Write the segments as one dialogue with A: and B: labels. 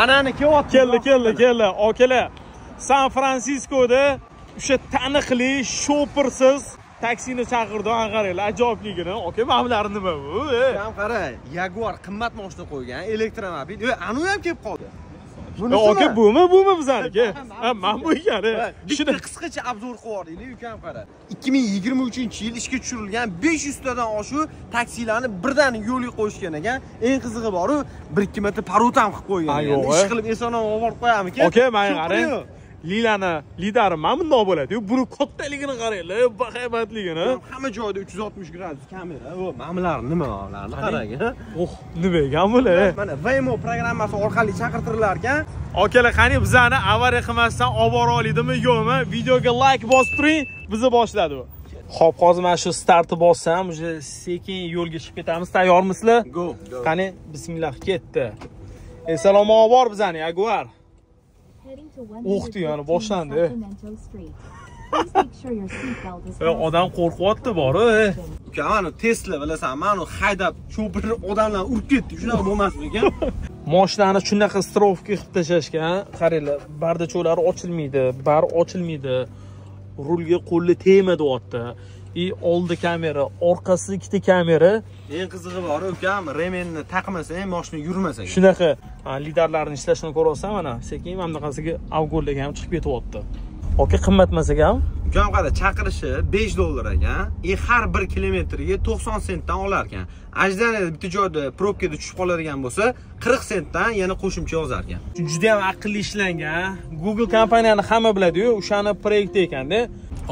A: Anani
B: keldi. Akalar, San Fransiskoda o'sha taniqli shopersiz taksini chaqirdi, qaranglar, ajobligini. Aka, mablag' nima bu?
A: Ham qara, Jaguar qimmat mashina qo'ygan, elektromobil. Anu ham kelib qoldi.
B: Aka, bumi bizaniki. Ha, men bu ekani.
A: Shuni qisqacha obzor qilib yuboraylik, ukam qara. 2023-yil ishga tushirilgan 500 tadan oshiq taksilarni birdan yo'lga qo'yishgan ekan. Eng qizig'i bor-u, 1-2 marta parod ham qilib qo'ygan. Ish qilib eson olib borib qo'yamiz-ku.
B: Aka, men qarang. Lidari mana bunday bo'ladi-yu. Buni kattaligini qaranglar, bahaybatligini.
A: Hamma joyda 360 gradus kamera. Ma'mullar nima ularni qarang.
B: Nima ekan bular?
A: Mana Waymo programmasi orqali chaqirtirilar ekan.
B: Akalar, qani bizani avariya qilmasdan olib bora oladimi, yo'qmi? Videoga like bosib turing, bizni boshladi bu. Xo'p, hozir mana shu startni bossam, uje sekin yo'lga chiqib ketamiz. Tayyormisizlar?
A: Go.
B: Qani, bismillah, ketdi. Salomat bor bizani Jaguar. O'xdi, yani boshlandi. Odam qo'rqyapti bor-ku.
A: Uka, mana Tesla bilasan, mana haydab cho'pirni odamlar urib ketdi. Shunaqa bo'lmasmikan?
B: Mashinani shunaqa strovka qilib tashashgan. Qaranglar, bardacholari ochilmaydi, bari ochilmaydi. Rulga qo'lli tegmayapti. Oldi kamera, orqasi ikkita kamera.
A: Eng qizig'i bor, ukam, remenni taqmasang, mashina yurmas ekan.
B: Shunaqa, lidarlarning ishlashini ko'ryapsan, mana sekin mana bunaqasiga avgollarga ham chiqib ketyapti. Aka, qimmat emas ekan.
A: Ukam qara, chaqirishi $5 ekan. Har 1 kilometriga 90 sentdan olar ekan. Ajdanada bitta joyda probkada tushib qoladigan bo'lsa, 40 sentdan yana qo'shimcha yozar ekan.
B: Juda ham aqlli ishlangan. Google kompaniyani hamma biladi-yu, o'shani proyekti ekanda.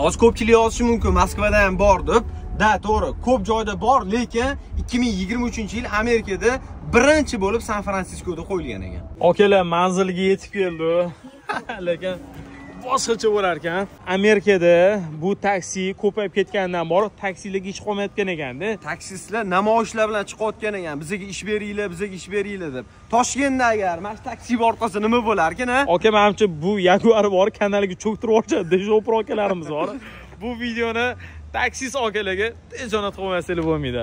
A: Hozir ko'pchilik yozishi mumkin, Moskvada ham bor deb. Da, to'g'ri, ko'p joyda bor, lekin 2023-yil Amerikada birinchi bo'lib San Fransiskoda qo'yilgan ekan.
B: Akalar, manzilga yetib keldi. Lekin boshqacha bo'lar ekan. Amerikada bu taksi ko'payib ketgandan bor, taksilarga ish qolmayotgan ekanda.
A: Taksistlar namoyishlar bilan chiqayotgan ekan. Bizga ish beringlar deb. Toshkentda agar mana taksi bor qolsa nima bo'lar ekan?
B: Aka, menimcha bu Jaguar bor, kanaliga cho'ktirib yuboradi. Shoper akalarimiz bor. Bu videoni taksis akalarga tez jo'natib qo'ymasanglar bo'lmaydi.